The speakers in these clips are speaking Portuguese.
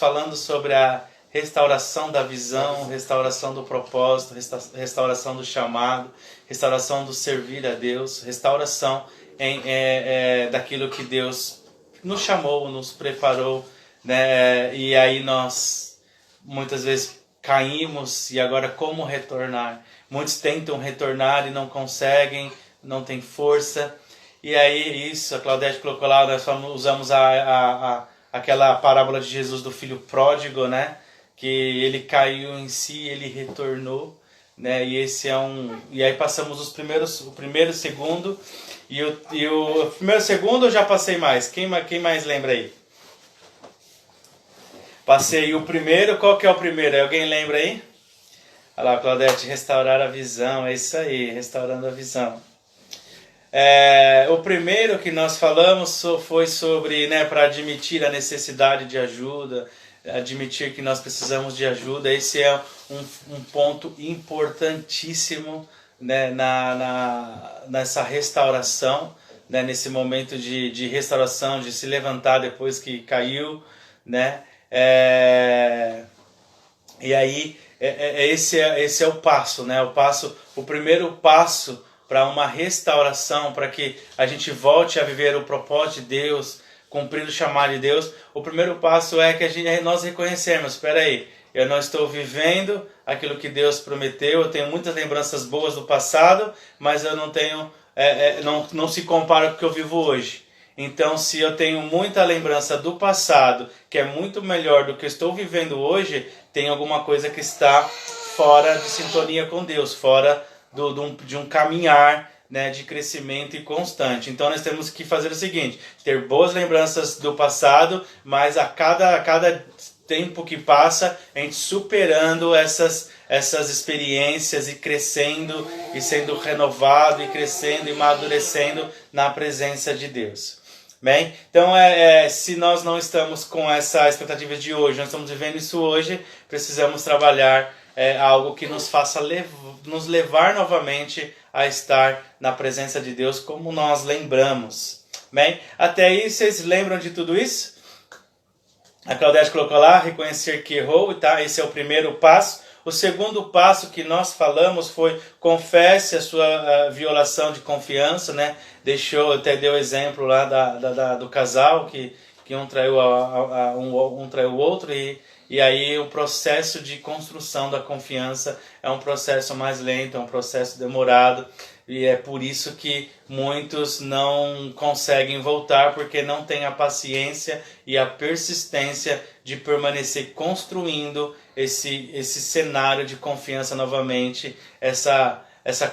falando sobre a restauração da visão, restauração do propósito, restauração do chamado, restauração do servir a Deus, restauração daquilo que Deus nos chamou, nos preparou, né? E aí nós muitas vezes caímos, e agora como retornar? Muitos tentam retornar e não conseguem, não tem força. E aí isso, a Claudete colocou lá, nós usamos aquela parábola de Jesus do filho pródigo, né? Que ele caiu em si, ele retornou, né? E esse e aí passamos o primeiro, segundo, e o primeiro, segundo eu já passei mais. Quem mais lembra aí? Passei o primeiro. Qual que é o primeiro? Alguém lembra aí? Olha lá, Claudete, restaurar a visão, é isso aí, restaurando a visão. O primeiro que nós falamos foi sobre, né, para admitir a necessidade de ajuda, admitir que nós precisamos de ajuda. Esse é um ponto importantíssimo, né, nessa restauração, né, nesse momento de restauração, de se levantar depois que caiu, né? E aí esse é o passo, né? O primeiro passo para uma restauração, para que a gente volte a viver o propósito de Deus, cumprir o chamado de Deus. O primeiro passo é que nós reconhecemos, espera aí, eu não estou vivendo aquilo que Deus prometeu, eu tenho muitas lembranças boas do passado, mas eu não tenho, não se compara com o que eu vivo hoje. Então, se eu tenho muita lembrança do passado, que é muito melhor do que eu estou vivendo hoje, tem alguma coisa que está fora de sintonia com Deus, fora de um caminhar, né, de crescimento e constante. Então nós temos que fazer o seguinte: ter boas lembranças do passado, mas a cada tempo que passa, a gente superando essas experiências e crescendo e sendo renovado e crescendo e amadurecendo na presença de Deus. Bem, então se nós não estamos com essa expectativa de hoje, nós estamos vivendo isso hoje, precisamos trabalhar algo que nos faça nos levar novamente a estar na presença de Deus, como nós lembramos. Bem, até aí vocês lembram de tudo isso? A Claudete colocou lá, reconhecer que errou, tá? Esse é o primeiro passo. O segundo passo que nós falamos foi: confesse a sua violação de confiança, né? Até deu exemplo lá do casal que um traiu um traiu o outro, e aí o processo de construção da confiança é um processo mais lento, é um processo demorado, e é por isso que muitos não conseguem voltar, porque não têm a paciência e a persistência de permanecer construindo esse cenário de confiança novamente, essa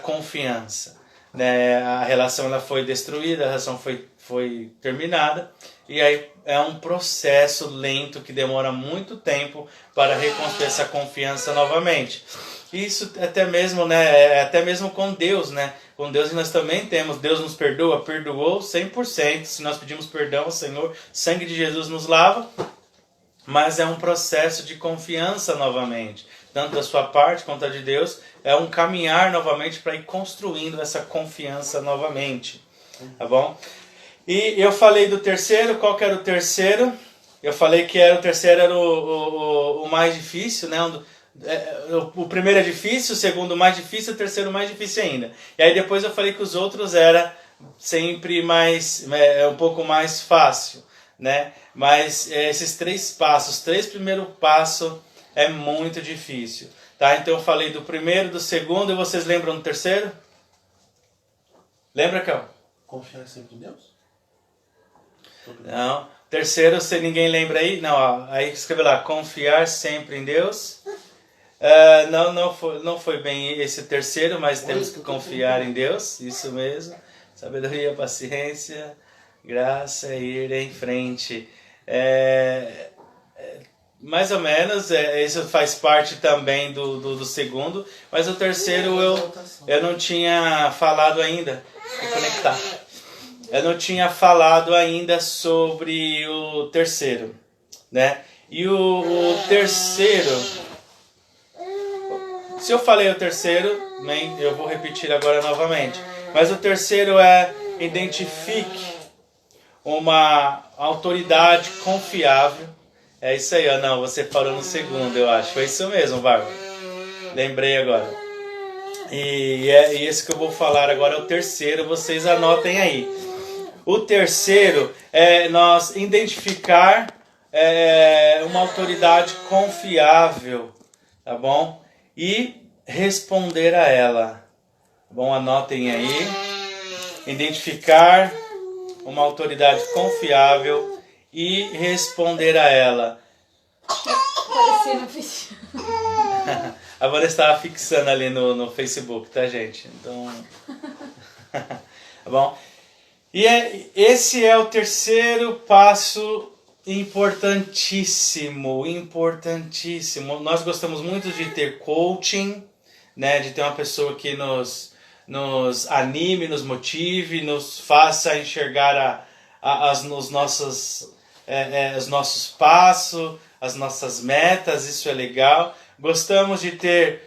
confiança, né? A relação ela foi destruída, a relação foi terminada, e aí é um processo lento que demora muito tempo para reconstruir essa confiança novamente. Isso até mesmo, né, até mesmo com Deus, né? Com Deus nós também temos, Deus nos perdoou 100%, se nós pedimos perdão ao Senhor, sangue de Jesus nos lava, mas é um processo de confiança novamente, tanto da sua parte quanto da de Deus, é um caminhar novamente para ir construindo essa confiança novamente, tá bom? E eu falei do terceiro. Qual que era o terceiro? Eu falei que o terceiro era o mais difícil, né? O primeiro é difícil, o segundo mais difícil, o terceiro mais difícil ainda. E aí depois eu falei que os outros era sempre um pouco mais fácil, né? Mas esses três primeiros passos é muito difícil, tá? Então eu falei do primeiro, do segundo, e vocês lembram do terceiro? Lembra, Cal? Confiar sempre em Deus? Não. Terceiro, se ninguém lembra aí, não, ó, aí escreve lá: confiar sempre em Deus. Não foi bem esse terceiro, mas temos que confiar em Deus, isso mesmo. Sabedoria, paciência, graça e ir em frente. Mais ou menos, isso faz parte também do segundo, mas o terceiro eu não tinha falado ainda. Vou conectar. Eu não tinha falado ainda sobre o terceiro, né? E o terceiro, se eu falei o terceiro, eu vou repetir agora novamente. Mas o terceiro é: identifique uma autoridade confiável É isso aí, ó. Não, você parou no segundo, eu acho. Foi isso mesmo, Bárbara. Lembrei agora. E esse que eu vou falar agora é o terceiro, vocês anotem aí. O terceiro é nós identificar uma autoridade confiável, tá bom? E responder a ela. Tá bom, anotem aí. Identificar uma autoridade confiável e responder a ela. Parecia no Facebook. A Vanessa estava fixando ali no Facebook, tá, gente? Então. Tá bom? E esse é o terceiro passo importantíssimo. Importantíssimo. Nós gostamos muito de ter coaching, né? De ter uma pessoa que nos anime, nos motive, nos faça enxergar os nossos passos, as nossas metas. Isso é legal. Gostamos de ter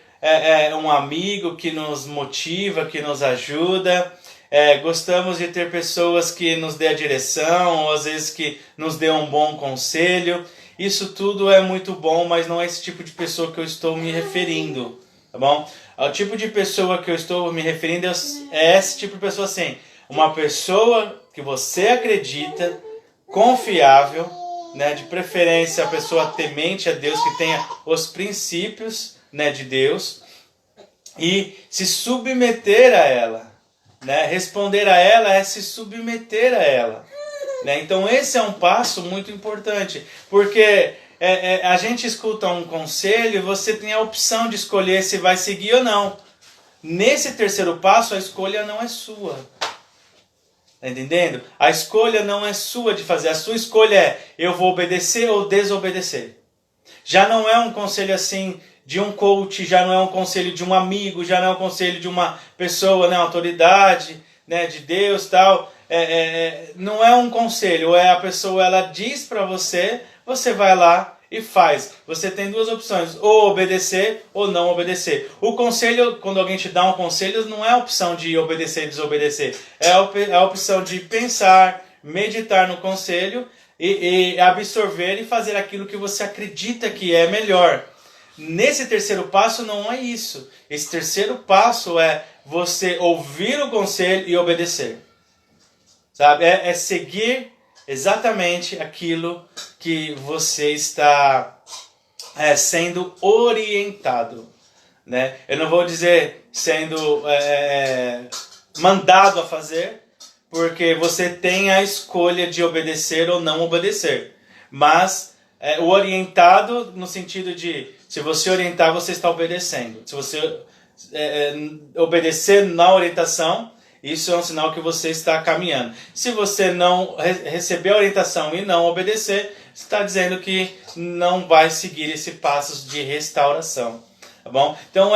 um amigo que nos motiva, que nos ajuda. Gostamos de ter pessoas que nos dê a direção, ou às vezes que nos dê um bom conselho. Isso tudo é muito bom, mas não é esse tipo de pessoa que eu estou me referindo, tá bom? O tipo de pessoa que eu estou me referindo é esse tipo de pessoa assim. Uma pessoa que você acredita, confiável, né, de preferência a pessoa temente a Deus, que tenha os princípios, né, de Deus, e se submeter a ela, né? Responder a ela é se submeter a ela, né? Então esse é um passo muito importante, porque a gente escuta um conselho e você tem a opção de escolher se vai seguir ou não. Nesse terceiro passo a escolha não é sua. Tá entendendo? A escolha não é sua de fazer. A sua escolha é: eu vou obedecer ou desobedecer. Já não é um conselho assim de um coach, já não é um conselho de um amigo, já não é um conselho de uma pessoa, né, uma autoridade, né, de Deus, tal. Não é um conselho, a pessoa ela diz para você, você vai lá e faz. Você tem duas opções: ou obedecer ou não obedecer. O conselho, quando alguém te dá um conselho, não é a opção de obedecer e desobedecer. É a opção de pensar, meditar no conselho e absorver e fazer aquilo que você acredita que é melhor. Nesse terceiro passo não é isso. Esse terceiro passo é você ouvir o conselho e obedecer. Sabe? É seguir exatamente aquilo que você está sendo orientado, né? Eu não vou dizer sendo mandado a fazer, porque você tem a escolha de obedecer ou não obedecer. Mas o orientado no sentido de, se você orientar, você está obedecendo. Se você obedecer na orientação, isso é um sinal que você está caminhando. Se você não receber a orientação e não obedecer, você está dizendo que não vai seguir esse passo de restauração, tá bom? Então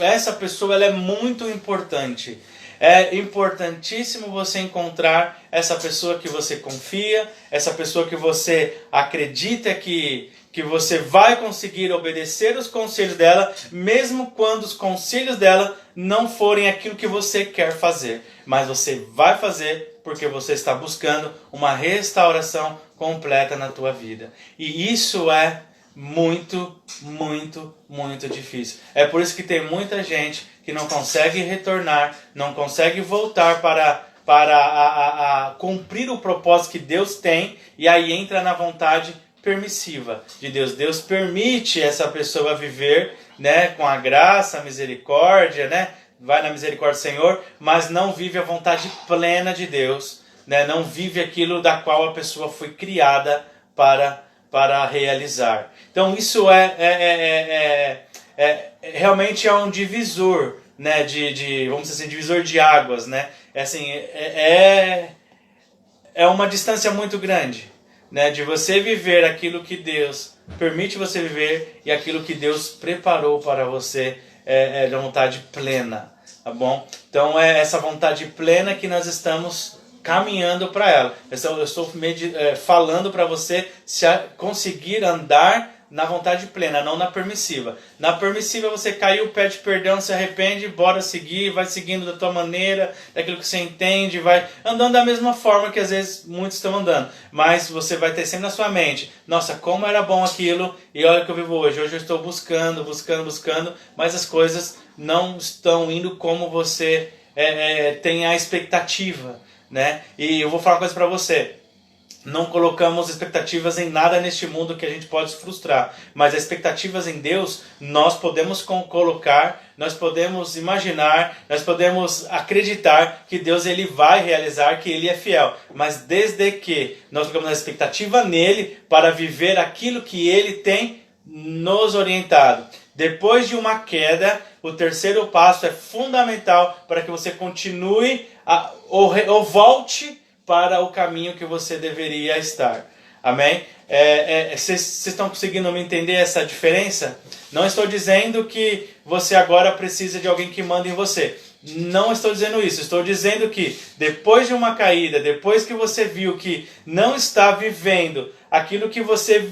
essa pessoa ela é muito importante. É importantíssimo você encontrar essa pessoa que você confia, essa pessoa que você acredita que você vai conseguir obedecer os conselhos dela, mesmo quando os conselhos dela não forem aquilo que você quer fazer. Mas você vai fazer porque você está buscando uma restauração completa na tua vida. E isso é muito, muito, muito difícil. É por isso que tem muita gente que não consegue retornar, não consegue voltar para cumprir o propósito que Deus tem, e aí entra na vontade permissiva de Deus. Deus permite essa pessoa viver, né, com a graça, a misericórdia, né, vai na misericórdia do Senhor, mas não vive a vontade plena de Deus, né, não vive aquilo da qual a pessoa foi criada para realizar. Então isso realmente é um divisor, né, vamos dizer assim, divisor de águas, né, é uma distância muito grande, né, de você viver aquilo que Deus permite você viver e aquilo que Deus preparou para você da vontade plena, tá bom? Então é essa vontade plena que nós estamos caminhando para ela. Eu estou falando para você se conseguir andar na vontade plena, não na permissiva. Na permissiva você caiu, pede perdão, se arrepende, bora seguir, vai seguindo da tua maneira, daquilo que você entende, vai andando da mesma forma que às vezes muitos estão andando. Mas você vai ter sempre na sua mente, nossa, como era bom aquilo, e olha o que eu vivo hoje. Hoje eu estou buscando, mas as coisas não estão indo como você tem a expectativa, né? E eu vou falar uma coisa para você. Não colocamos expectativas em nada neste mundo que a gente pode se frustrar. Mas as expectativas em Deus, nós podemos colocar, nós podemos imaginar, nós podemos acreditar que Deus ele vai realizar, que Ele é fiel. Mas desde que nós colocamos a expectativa nele para viver aquilo que Ele tem nos orientado. Depois de uma queda, o terceiro passo é fundamental para que você continue ou volte para o caminho que você deveria estar. Amém? Vocês estão conseguindo me entender essa diferença? Não estou dizendo que você agora precisa de alguém que manda em você. Não estou dizendo isso. Estou dizendo que depois de uma caída, depois que você viu que não está vivendo aquilo que você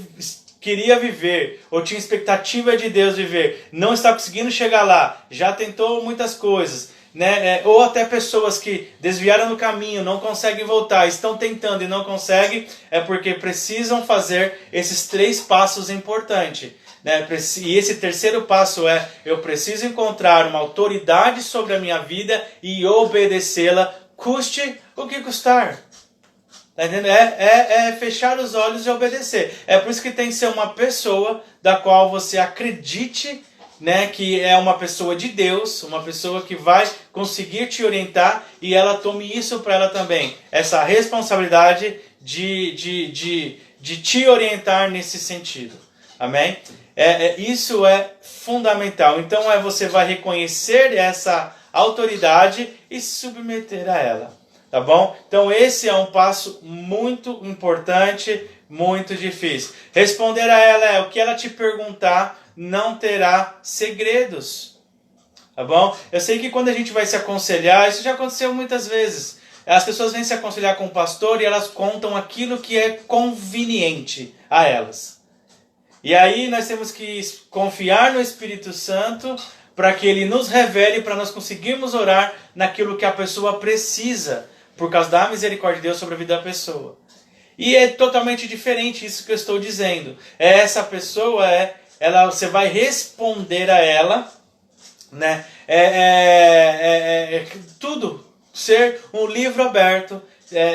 queria viver, ou tinha expectativa de Deus viver, não está conseguindo chegar lá, já tentou muitas coisas, né? Ou até pessoas que desviaram do caminho, não conseguem voltar, estão tentando e não conseguem, é porque precisam fazer esses 3 passos importantes, né? E esse terceiro passo é, eu preciso encontrar uma autoridade sobre a minha vida e obedecê-la, custe o que custar. Tá entendendo? É fechar os olhos e obedecer. É por isso que tem que ser uma pessoa da qual você acredite, né, que é uma pessoa de Deus, uma pessoa que vai conseguir te orientar e ela tome isso para ela também. Essa responsabilidade de te orientar nesse sentido. Amém? Isso é fundamental. Então você vai reconhecer essa autoridade e se submeter a ela. Tá bom? Então esse é um passo muito importante, muito difícil. Responder a ela o que ela te perguntar, não terá segredos. Tá bom? Eu sei que quando a gente vai se aconselhar, isso já aconteceu muitas vezes. As pessoas vêm se aconselhar com o pastor e elas contam aquilo que é conveniente a elas. E aí nós temos que confiar no Espírito Santo para que ele nos revele, para nós conseguirmos orar naquilo que a pessoa precisa, por causa da misericórdia de Deus sobre a vida da pessoa. E é totalmente diferente isso que eu estou dizendo. Essa pessoa, você vai responder a ela, né? Tudo. Ser um livro aberto,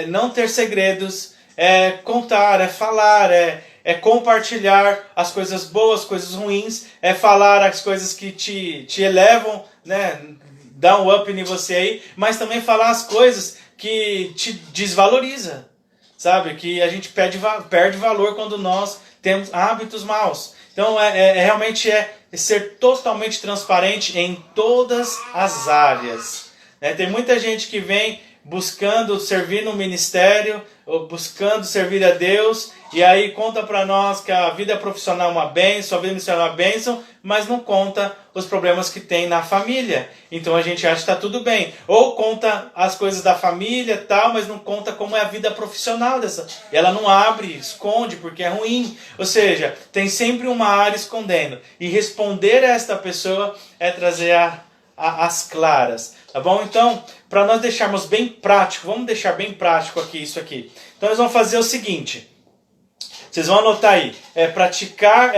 não ter segredos, contar, falar, compartilhar as coisas boas, as coisas ruins, falar as coisas que te elevam, né? Dá um up em você aí, mas também falar as coisas que te desvaloriza, sabe? Que a gente perde valor quando nós temos hábitos maus. Então realmente ser totalmente transparente em todas as áreas. Né? Tem muita gente que vem buscando servir no ministério, ou buscando servir a Deus, e aí conta para nós que a vida profissional é uma bênção, a vida ministerial é uma bênção, mas não conta os problemas que tem na família. Então a gente acha que está tudo bem. Ou conta as coisas da família e tal, mas não conta como é a vida profissional dessa. E ela não abre, esconde, porque é ruim. Ou seja, tem sempre uma área escondendo. E responder a esta pessoa é trazer as claras. Tá bom? Então, para nós deixarmos bem prático, vamos deixar bem prático aqui isso aqui. Então nós vamos fazer o seguinte. Vocês vão anotar aí, praticar,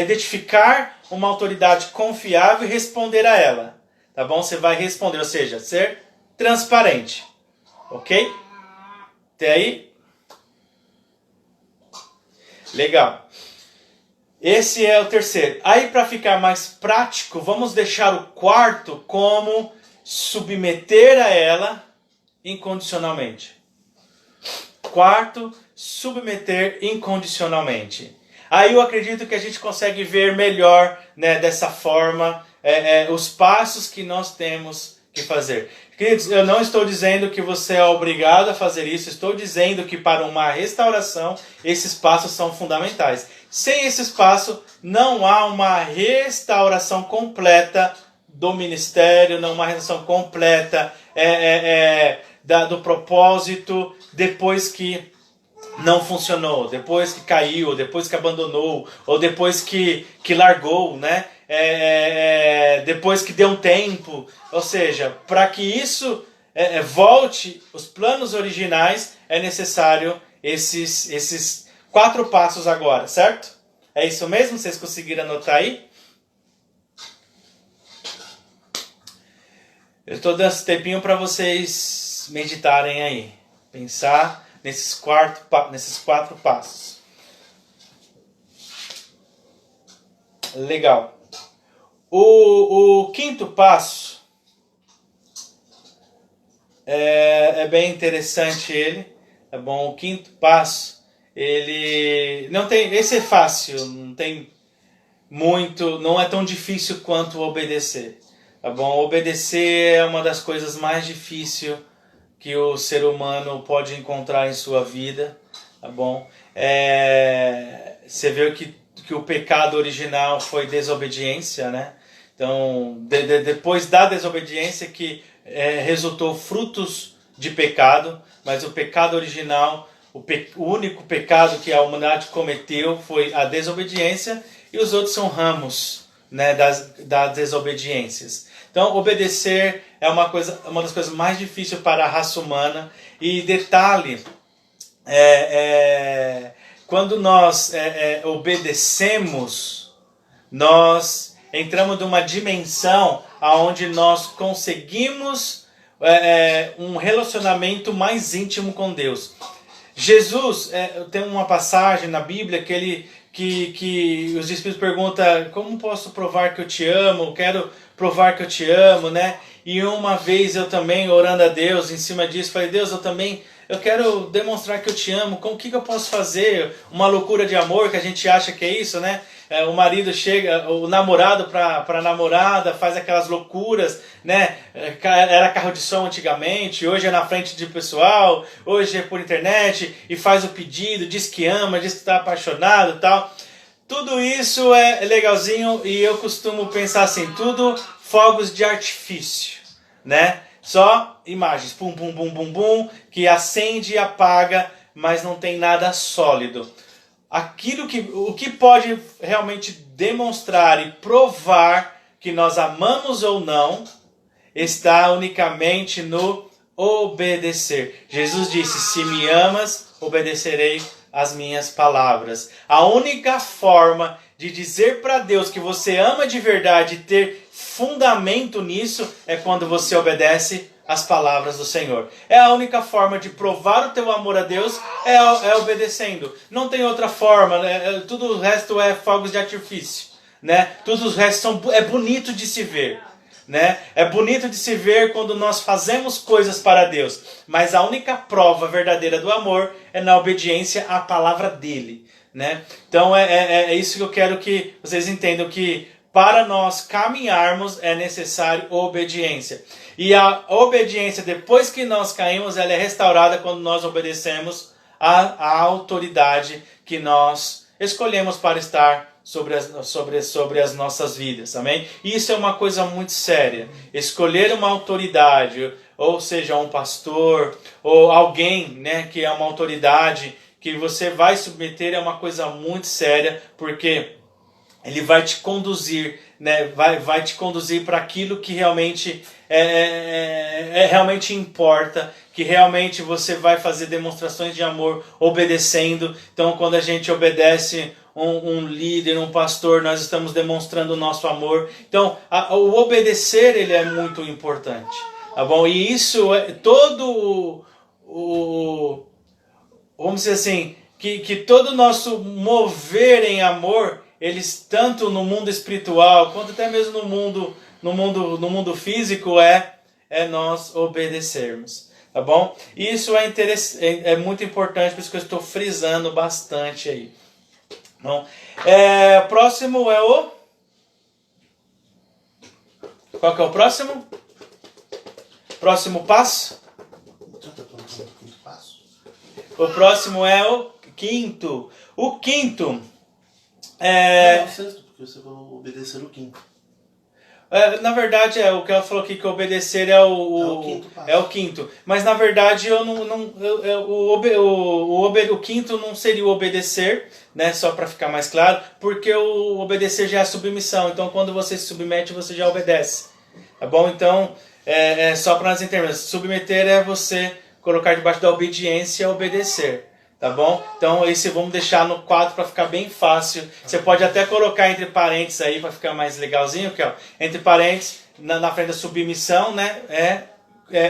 identificar uma autoridade confiável e responder a ela. Tá bom? Você vai responder, ou seja, ser transparente. Ok? Até aí? Legal. Esse é o terceiro. Aí para ficar mais prático, vamos deixar o quarto como submeter a ela incondicionalmente. Quarto, submeter incondicionalmente. Aí eu acredito que a gente consegue ver melhor, né, dessa forma os passos que nós temos que fazer. Queridos, eu não estou dizendo que você é obrigado a fazer isso, estou dizendo que para uma restauração esses passos são fundamentais. Sem esse passo não há uma restauração completa do ministério, não há uma restauração completa do propósito depois que não funcionou, depois que caiu, depois que abandonou, ou depois que largou, né? Depois que deu um tempo. Ou seja, para que isso volte os planos originais, é necessário esses 4 passos agora, certo? É isso mesmo? Vocês conseguiram anotar aí? Eu estou dando esse tempinho para vocês meditarem aí. Pensar nesses 4 passos. Legal. O 5º passo é bem interessante ele. Tá bom? O 5º passo, ele não tem, esse é fácil, não tem muito, não é tão difícil quanto obedecer. Tá bom? Obedecer é uma das coisas mais difíceis que o ser humano pode encontrar em sua vida, tá bom? Você vê que o pecado original foi desobediência, né? Então, depois da desobediência que resultou frutos de pecado, mas o pecado original, o único pecado que a humanidade cometeu foi a desobediência, e os outros são ramos, né, das desobediências. Então, obedecer é uma das coisas mais difíceis para a raça humana. E detalhe, quando nós obedecemos, nós entramos numa dimensão onde nós conseguimos um relacionamento mais íntimo com Deus. Jesus, tem uma passagem na Bíblia que os Espíritos perguntam: como posso provar que eu te amo? Quero provar que eu te amo, né? E uma vez eu também, orando a Deus, em cima disso, falei: Deus, eu quero demonstrar que eu te amo. O que eu posso fazer? Uma loucura de amor que a gente acha que é isso, né? O marido chega, o namorado para a namorada, faz aquelas loucuras, né? Era carro de som antigamente, hoje é na frente de pessoal, hoje é por internet, e faz o pedido, diz que ama, diz que está apaixonado e tal. Tudo isso é legalzinho, e eu costumo pensar assim, tudo fogos de artifício, né? Só imagens, pum, pum, pum, pum, pum, que acende e apaga, mas não tem nada sólido. O que pode realmente demonstrar e provar que nós amamos ou não está unicamente no obedecer. Jesus disse: se me amas, obedecerei as minhas palavras. A única forma de dizer para Deus que você ama de verdade e ter fundamento nisso é quando você obedece as palavras do Senhor. É a única forma de provar o teu amor a Deus, é obedecendo. Não tem outra forma, tudo o resto é fogos de artifício, né? Tudo o resto é bonito de se ver, né? É bonito de se ver quando nós fazemos coisas para Deus, mas a única prova verdadeira do amor é na obediência à palavra dele, né? Então é isso que eu quero que vocês entendam, que para nós caminharmos é necessário obediência. E a obediência, depois que nós caímos, ela é restaurada quando nós obedecemos à autoridade que nós escolhemos para estar sobre as nossas vidas, amém? Isso é uma coisa muito séria. Escolher uma autoridade, ou seja, um pastor, ou alguém, né, que é uma autoridade que você vai submeter, é uma coisa muito séria, porque ele vai te conduzir, né? Vai te conduzir para aquilo que realmente realmente importa, que realmente você vai fazer demonstrações de amor obedecendo. Então, quando a gente obedece um líder, um pastor, nós estamos demonstrando o nosso amor. Então, o obedecer, ele é muito importante, tá bom? E isso é todo vamos dizer assim, que todo o nosso mover em amor, eles tanto no mundo espiritual quanto até mesmo no mundo físico é nós obedecermos, tá bom? Isso é muito importante, por isso que eu estou frisando bastante aí. Bom, próximo é o... Qual que é o próximo? Próximo passo? O próximo é o quinto. O quinto Não, o sexto, porque você vai obedecer o quinto. Na verdade, o que ela falou aqui, que obedecer é o quinto. Mas na verdade o quinto não seria o obedecer, né? Só para ficar mais claro, porque o obedecer já é a submissão. Então quando você se submete, você já obedece. Tá bom? Então, só para nós entendermos, submeter é você colocar debaixo da obediência e obedecer. Tá bom? Então esse vamos deixar no quadro para ficar bem fácil. Você pode até colocar entre parênteses aí para ficar mais legalzinho, aqui, ó. Entre parênteses, na frente da submissão, né?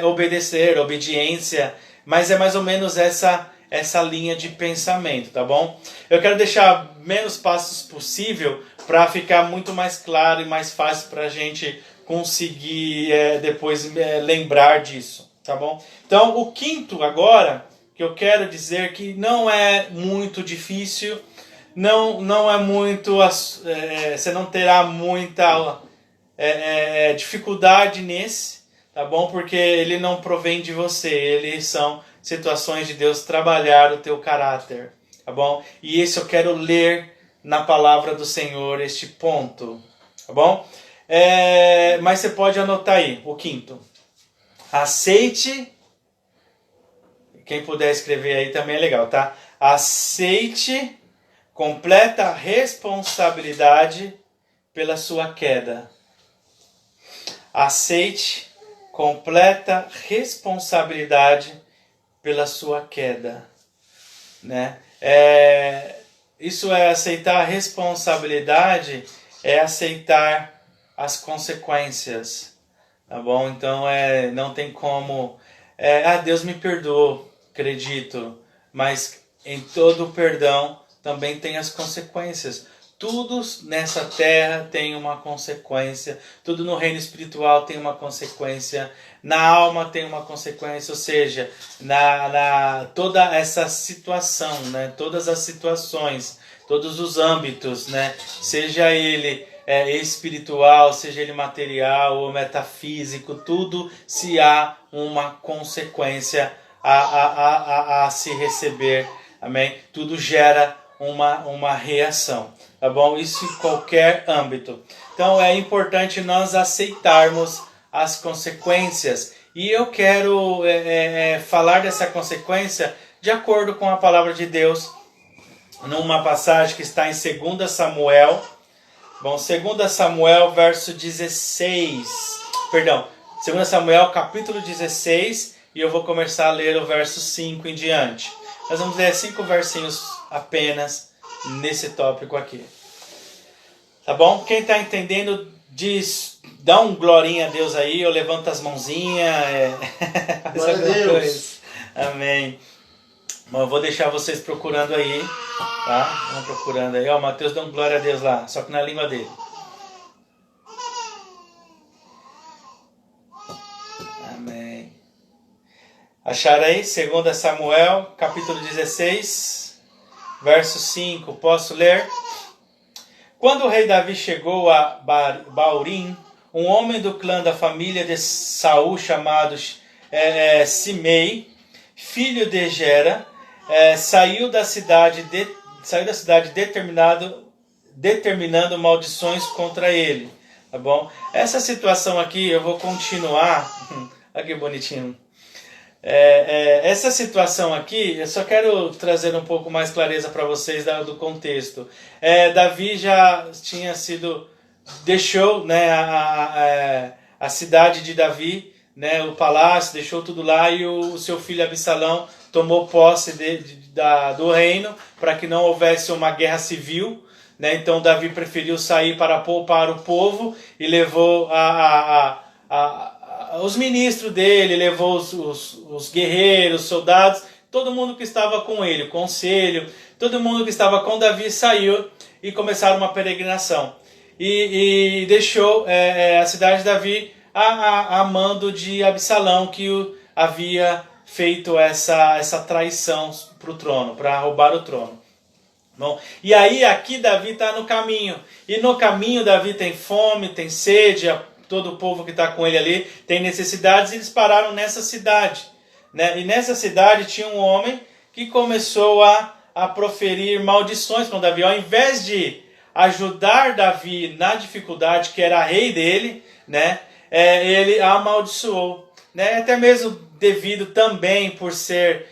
Obedecer, obediência, mas é mais ou menos essa linha de pensamento, tá bom? Eu quero deixar menos passos possível para ficar muito mais claro e mais fácil para a gente conseguir depois lembrar disso, tá bom? Então o quinto agora, que eu quero dizer que não é muito difícil, não é muito, você não terá muita dificuldade nesse, tá bom? Porque ele não provém de você, eles são situações de Deus trabalhar o teu caráter, tá bom? E esse eu quero ler na palavra do Senhor, este ponto, tá bom? Mas você pode anotar aí, o quinto. Aceite. Quem puder escrever aí também é legal, tá? Aceite completa responsabilidade pela sua queda. Aceite completa responsabilidade pela sua queda, né? Isso é aceitar a responsabilidade, é aceitar as consequências, tá bom? Então não tem como Deus me perdoou, acredito, mas em todo o perdão também tem as consequências. Tudo nessa terra tem uma consequência, tudo no reino espiritual tem uma consequência, na alma tem uma consequência, ou seja, toda essa situação, né? Todas as situações, todos os âmbitos, né? Seja ele espiritual, seja ele material ou metafísico, tudo se há uma consequência a se receber, amém? Tudo gera uma reação, tá bom? Isso em qualquer âmbito. Então é importante nós aceitarmos as consequências. E eu quero falar dessa consequência de acordo com a palavra de Deus, numa passagem que está em 2 Samuel. Bom, 2 Samuel, verso 16. Perdão, 2 Samuel, capítulo 16. E eu vou começar a ler o verso 5 em diante. Nós vamos ler 5 versinhos apenas nesse tópico aqui. Tá bom? Quem está entendendo, dá um glorinha a Deus aí, ou levanta as mãozinhas. Glória a Deus. Amém. Bom, eu vou deixar vocês procurando aí, tá? Vão procurando aí. Ó, o Mateus dá um glória a Deus lá, só que na língua dele. Amém. Acharam aí? 2 Samuel, capítulo 16, verso 5. Posso ler? Quando o rei Davi chegou a Baurim, um homem do clã da família de Saul, chamado Simei, filho de Gera, saiu da cidade determinando maldições contra ele. Tá bom? Essa situação aqui, eu vou continuar. Olha que bonitinho. Essa situação aqui, eu só quero trazer um pouco mais clareza para vocês do contexto. Davi já tinha deixou, né, a cidade de Davi, né, o palácio, deixou tudo lá, e o seu filho Absalão tomou posse do reino para que não houvesse uma guerra civil, né? Então Davi preferiu sair para poupar o povo e levou os ministros dele, levou os guerreiros, soldados, todo mundo que estava com ele, o conselho, todo mundo que estava com Davi saiu e começaram uma peregrinação. E deixou a cidade de Davi a mando de Absalão, que havia feito essa traição para o trono, para roubar o trono. Bom, e aí aqui Davi está no caminho, e no caminho Davi tem fome, tem sede, todo o povo que está com ele ali tem necessidades, e eles pararam nessa cidade, né? E nessa cidade tinha um homem que começou a proferir maldições para Davi. Ao invés de ajudar Davi na dificuldade, que era rei dele, né, ele a amaldiçoou. Né, até mesmo devido também por ser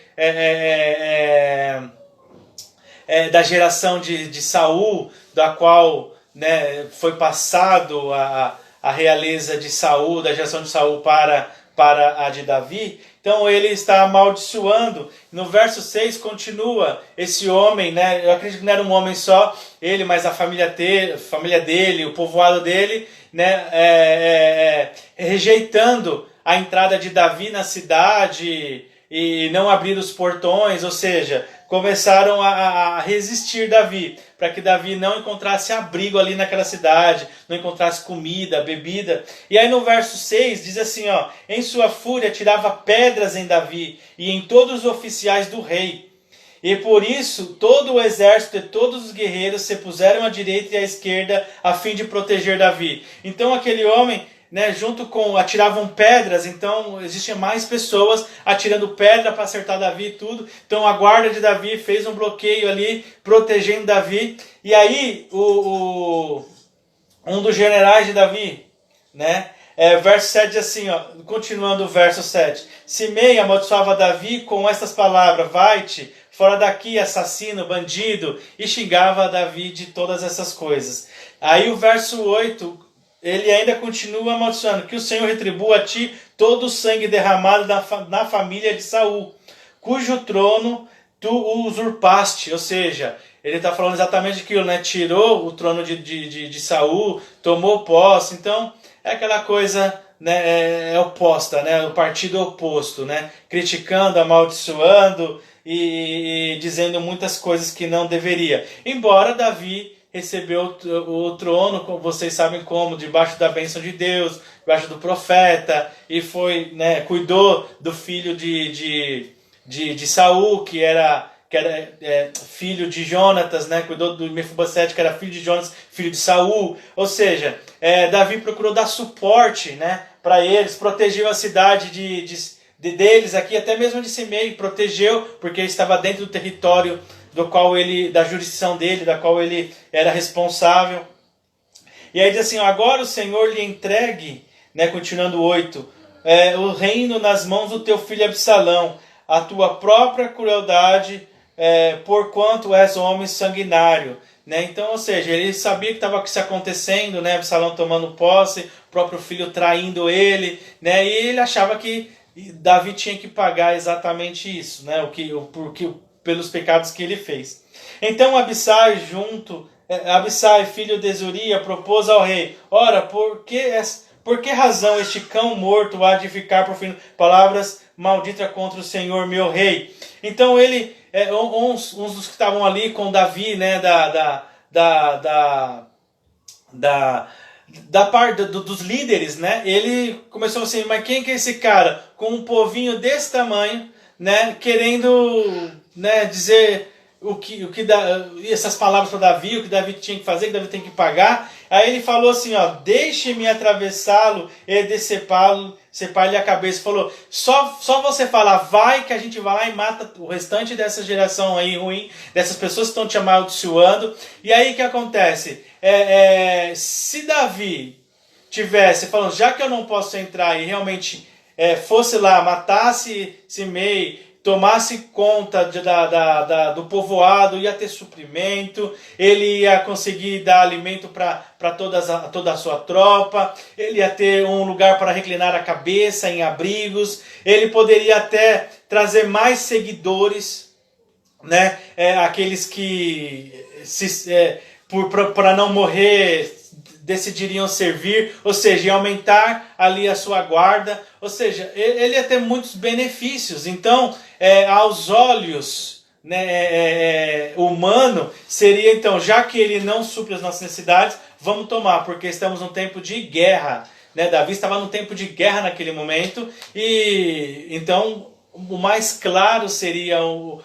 da geração de Saul, da qual, né, foi passado a realeza de Saul, da geração de Saul para a de Davi. Então ele está amaldiçoando. No verso 6 continua esse homem, né, eu acredito que não era um homem só, ele, mas a família dele, o povoado dele, né, rejeitando a entrada de Davi na cidade e não abrir os portões, ou seja, começaram a resistir Davi, para que Davi não encontrasse abrigo ali naquela cidade, não encontrasse comida, bebida. E aí no verso 6 diz assim, ó, em sua fúria tirava pedras em Davi e em todos os oficiais do rei. E por isso todo o exército e todos os guerreiros se puseram à direita e à esquerda a fim de proteger Davi. Então aquele homem, né, junto com atiravam pedras, então existiam mais pessoas atirando pedra para acertar Davi e tudo. Então a guarda de Davi fez um bloqueio ali, protegendo Davi. E aí um dos generais de Davi, né, verso 7 diz assim, ó, continuando o verso 7. Simei amaldiçoava Davi com estas palavras, vai-te, fora daqui, assassino, bandido, e xingava Davi de todas essas coisas. Aí o verso 8, ele ainda continua amaldiçoando, que o Senhor retribua a ti todo o sangue derramado na família de Saul, cujo trono tu usurpaste. Ou seja, ele está falando exatamente aquilo, né? Tirou o trono de Saul, tomou posse. Então, é aquela coisa, né, oposta, né? O partido oposto, né? Criticando, amaldiçoando e dizendo muitas coisas que não deveria. Embora Davi recebeu o trono, como vocês sabem como, debaixo da bênção de Deus, debaixo do profeta, e foi, né, cuidou do filho de Saul, que era filho de Jonatas, né, cuidou do Mefibosete, que era filho de Jonatas, filho de Saul. Ou seja, Davi procurou dar suporte, né, para eles, protegeu a cidade deles aqui, até mesmo de Simei, protegeu, porque ele estava dentro do território da jurisdição dele, da qual ele era responsável. E aí diz assim, agora o Senhor lhe entregue, né, continuando 8, o reino nas mãos do teu filho Absalão, a tua própria crueldade, porquanto és homem sanguinário. Né? Então, ou seja, ele sabia que estava isso acontecendo, né? Absalão tomando posse, o próprio filho traindo ele, né? E ele achava que Davi tinha que pagar exatamente isso, né? Pelos pecados que ele fez. Então Abissai, filho de Zeruia, propôs ao rei, ora, por que razão este cão morto há de ficar por fim? Palavras malditas contra o Senhor, meu rei. Então ele, uns dos que estavam ali com Davi, né, da parte dos líderes, né, ele começou assim, mas quem que é esse cara com um povinho desse tamanho, né, querendo, né, dizer essas palavras para Davi, o que Davi tinha que fazer, que Davi tem que pagar. Aí ele falou assim, ó, deixe-me atravessá-lo e decepar-lhe a cabeça. Falou, só você falar, vai, que a gente vai lá e mata o restante dessa geração aí ruim, dessas pessoas que estão te amaldiçoando. E aí o que acontece? Se Davi tivesse falando, já que eu não posso entrar e realmente fosse lá, matasse Simei, tomasse conta do povoado, ia ter suprimento, ele ia conseguir dar alimento para toda a sua tropa, ele ia ter um lugar para reclinar a cabeça em abrigos, ele poderia até trazer mais seguidores, né? Aqueles que, para não morrer, decidiriam servir, ou seja, ia aumentar ali a sua guarda, ou seja, ele ia ter muitos benefícios. Então, aos olhos, né, humano, seria então, já que ele não supre as nossas necessidades, vamos tomar, porque estamos num tempo de guerra, né? Davi estava num tempo de guerra naquele momento, e então o mais claro seria, o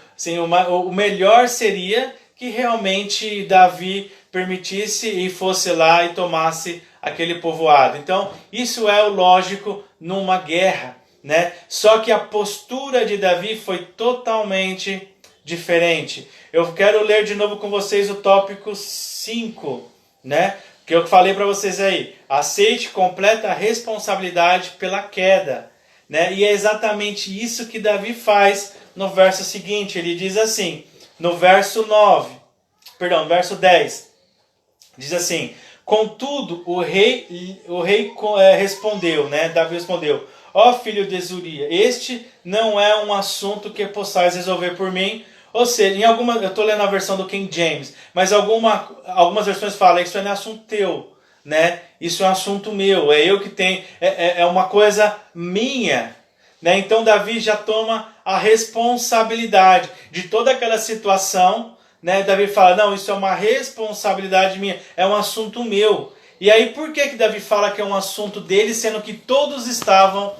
melhor seria que realmente Davi permitisse e fosse lá e tomasse aquele povoado. Então, isso é o lógico numa guerra, né? Só que a postura de Davi foi totalmente diferente. Eu quero ler de novo com vocês o tópico 5, né? Que eu falei para vocês aí. Aceite completa responsabilidade pela queda, né? E é exatamente isso que Davi faz no verso seguinte. Ele diz assim, no verso 10, diz assim: contudo, o rei respondeu, né? Davi respondeu: ó filho de Zuria, este não é um assunto que possais resolver por mim. Ou seja, eu estou lendo a versão do King James, mas algumas versões falam: isso não é assunto teu, né? Isso é um assunto meu, é eu que tenho, é uma coisa minha, né? Então Davi já toma a responsabilidade de toda aquela situação, né? Davi fala: não, isso é uma responsabilidade minha, é um assunto meu. E aí por que Davi fala que é um assunto dele, sendo que todos estavam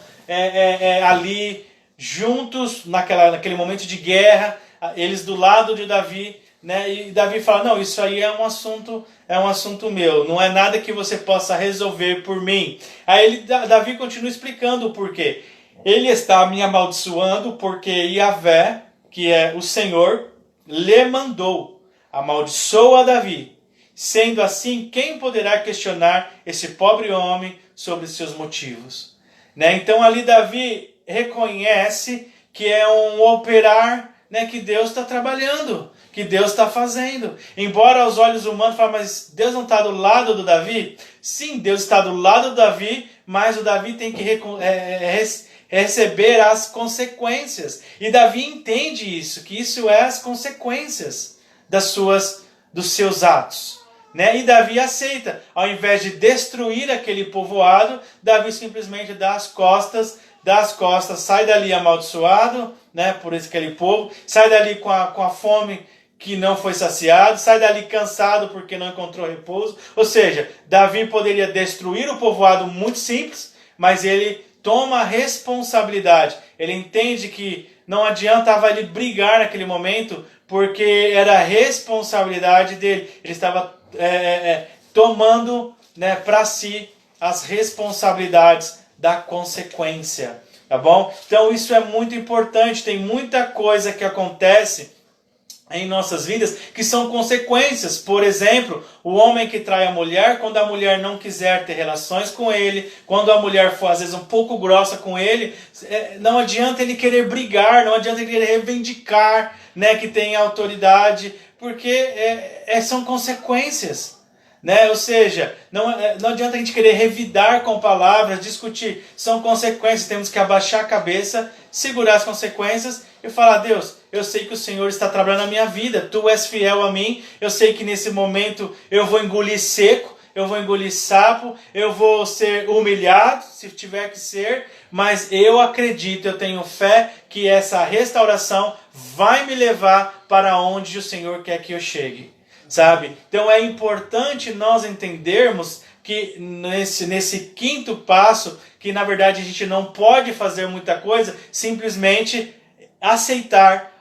ali juntos naquele momento de guerra, eles do lado de Davi, né? E Davi fala: não, isso aí é um assunto meu, não é nada que você possa resolver por mim. Aí Davi continua explicando o porquê. Ele está me amaldiçoando porque Yahvé, que é o Senhor, lhe mandou: amaldiçoa Davi. Sendo assim, quem poderá questionar esse pobre homem sobre seus motivos? Né? Então ali Davi reconhece que é um operar, né, que Deus está trabalhando, que Deus está fazendo. Embora aos olhos humanos falem: mas Deus não está do lado do Davi? Sim, Deus está do lado do Davi, mas o Davi tem que receber as consequências. E Davi entende isso, que isso é as consequências dos seus atos. Né? E Davi aceita. Ao invés de destruir aquele povoado, Davi simplesmente dá as costas, sai dali amaldiçoado, né, por aquele povo, sai dali com a fome que não foi saciado, sai dali cansado porque não encontrou repouso. Ou seja, Davi poderia destruir o povoado muito simples, mas ele toma a responsabilidade. Ele entende que não adiantava ele brigar naquele momento, porque era a responsabilidade dele. Ele estava tomando, né, para si as responsabilidades da consequência, tá bom? Então isso é muito importante. Tem muita coisa que acontece em nossas vidas que são consequências. Por exemplo, o homem que trai a mulher, quando a mulher não quiser ter relações com ele, quando a mulher for às vezes um pouco grossa com ele, não adianta ele querer brigar, não adianta ele querer reivindicar, né, que tem autoridade, porque são consequências, né? Ou seja, não adianta a gente querer revidar com palavras, discutir, são consequências. Temos que abaixar a cabeça, segurar as consequências e falar: Deus, eu sei que o Senhor está trabalhando na minha vida, Tu és fiel a mim, eu sei que nesse momento eu vou engolir seco, eu vou engolir sapo, eu vou ser humilhado, se tiver que ser, mas eu acredito, eu tenho fé que essa restauração vai me levar para onde o Senhor quer que eu chegue, sabe? Então é importante nós entendermos que nesse quinto passo, que na verdade a gente não pode fazer muita coisa, simplesmente aceitar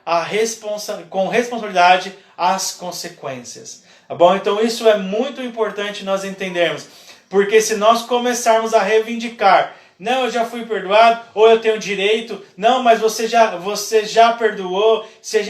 com responsabilidade as consequências. Tá bom? Então isso é muito importante nós entendermos. Porque se nós começarmos a reivindicar: não, eu já fui perdoado, ou eu tenho direito, não, mas você já perdoou. Se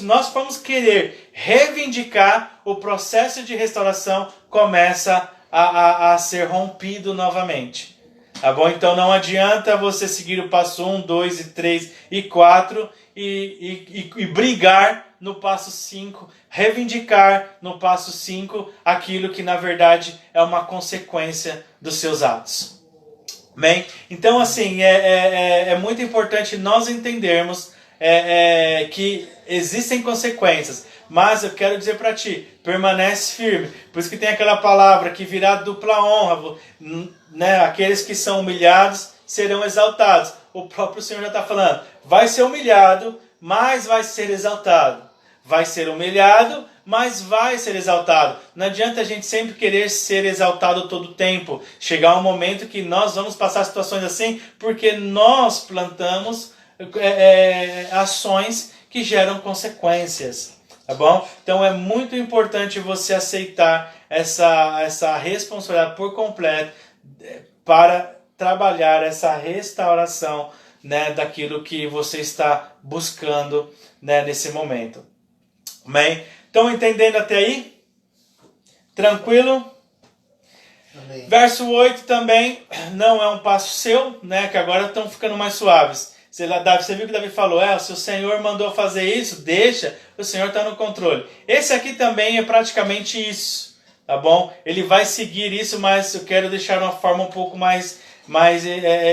nós formos querer reivindicar, o processo de restauração começa a ser rompido novamente. Tá bom? Então não adianta você seguir o passo 1, 2, e 3 e 4 e brigar no passo 5, reivindicar no passo 5 aquilo que na verdade é uma consequência dos seus atos. Bem, então assim, é muito importante nós entendermos que existem consequências, mas eu quero dizer para ti: permanece firme. Por isso que tem aquela palavra que virá dupla honra, né? Aqueles que são humilhados serão exaltados. O próprio Senhor já está falando: vai ser humilhado, mas vai ser exaltado. Vai ser humilhado, mas vai ser exaltado. Não adianta a gente sempre querer ser exaltado todo o tempo. Chegar um momento que nós vamos passar situações assim, porque nós plantamos ações que geram consequências. Tá bom? Então é muito importante você aceitar essa responsabilidade por completo para trabalhar essa restauração né, daquilo que você está buscando, né, nesse momento. Amém? Estão entendendo até aí? Tranquilo? Amém. Verso 8 também não é um passo seu, né, que agora estão ficando mais suaves. Você viu que Davi falou, se o Senhor mandou fazer isso, deixa, o Senhor está no controle. Esse aqui também é praticamente isso, tá bom? Ele vai seguir isso, mas eu quero deixar de uma forma um pouco mais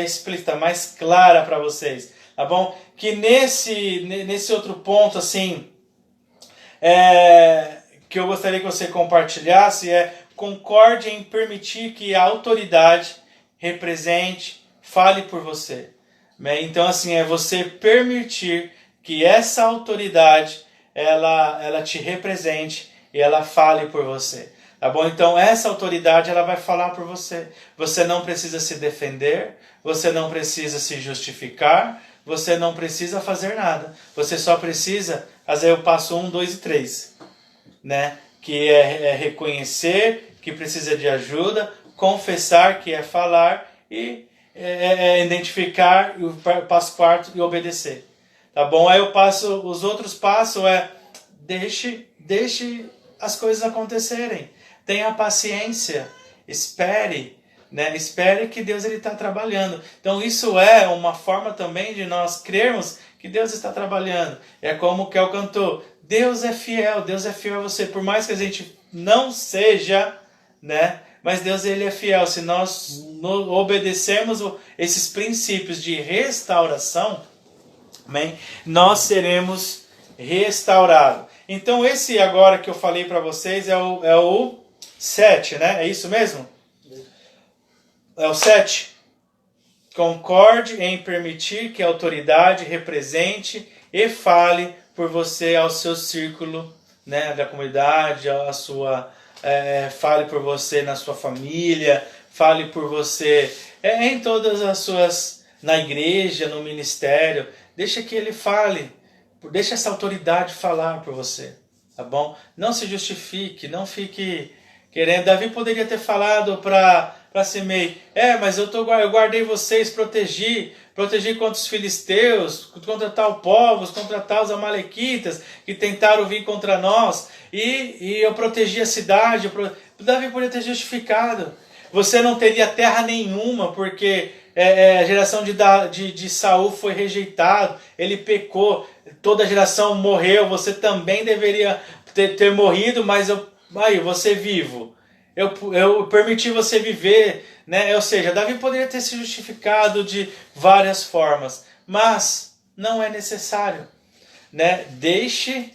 explícita, mais clara para vocês, tá bom? Que nesse outro ponto, assim, que eu gostaria que você compartilhasse concorde em permitir que a autoridade represente, fale por você. Então, assim, é você permitir que essa autoridade, ela te represente e ela fale por você. Tá bom? Então, essa autoridade, ela vai falar por você. Você não precisa se defender, você não precisa se justificar, você não precisa fazer nada. Você só precisa fazer o passo 1, 2 e 3, né? Que é reconhecer que precisa de ajuda, confessar que é falar e identificar o passo 4 e obedecer. Tá bom? Aí os outros passos deixe as coisas acontecerem. Tenha paciência, espere, né? Espere que Deus está trabalhando. Então isso é uma forma também de nós crermos que Deus está trabalhando. É como o Kel cantou, Deus é fiel a você, por mais que a gente não seja, né? Mas Deus, ele é fiel. Se nós obedecermos esses princípios de restauração, amém? Nós seremos restaurados. Então esse agora que eu falei para vocês é o 7, né? É isso mesmo? É o 7. Concorde em permitir que a autoridade represente e fale por você ao seu círculo, né, da comunidade, a sua... fale por você na sua família, fale por você em todas as suas... na igreja, no ministério. Deixa que ele fale. Deixa essa autoridade falar por você. Tá bom? Não se justifique, não fique querendo. Davi poderia ter falado para Simei, mas eu guardei vocês, protegi contra os filisteus, contra tal povos, contra tal os amalequitas que tentaram vir contra nós, e eu protegi a cidade. Davi poderia ter justificado. Você não teria terra nenhuma, porque a geração de Saul foi rejeitado, ele pecou, toda a geração morreu, você também deveria ter morrido, mas você vivo. Eu permiti você viver, né? Ou seja, Davi poderia ter se justificado de várias formas, mas não é necessário, né? Deixe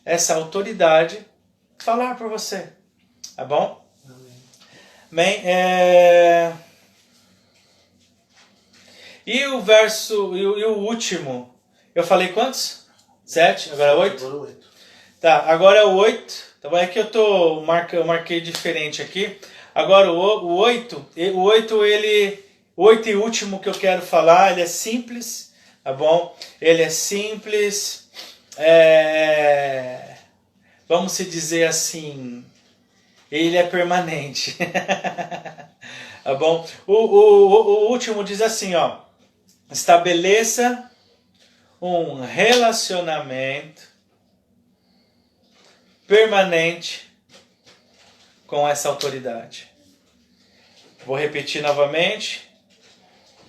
essa autoridade falar por você, tá bom? Bem, e o verso, e o último, eu falei quantos? 7, agora 8? Tá, agora é o 8. Tá bom? É que eu marquei diferente aqui. Agora o 8 e o último que eu quero falar, ele é simples, tá bom? Ele é simples, vamos se dizer assim, ele é permanente. Tá bom? O último diz assim, ó, estabeleça um relacionamento permanente com essa autoridade. Vou repetir novamente.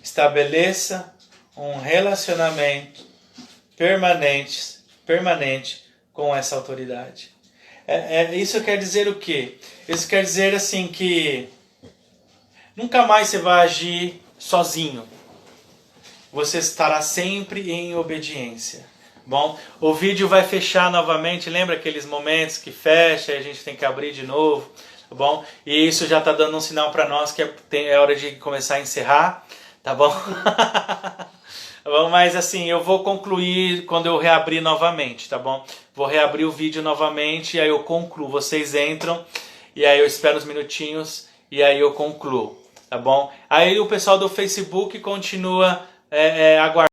Estabeleça um relacionamento permanente com essa autoridade. Isso quer dizer o quê? Isso quer dizer assim que nunca mais você vai agir sozinho. Você estará sempre em obediência. Bom, o vídeo vai fechar novamente, lembra aqueles momentos que fecha e a gente tem que abrir de novo, tá bom? E isso já está dando um sinal para nós que é hora de começar a encerrar, tá bom? Tá bom? Mas assim, eu vou concluir quando eu reabrir novamente, tá bom? Vou reabrir o vídeo novamente e aí eu concluo. Vocês entram e aí eu espero uns minutinhos e aí eu concluo, tá bom? Aí o pessoal do Facebook continua aguardando.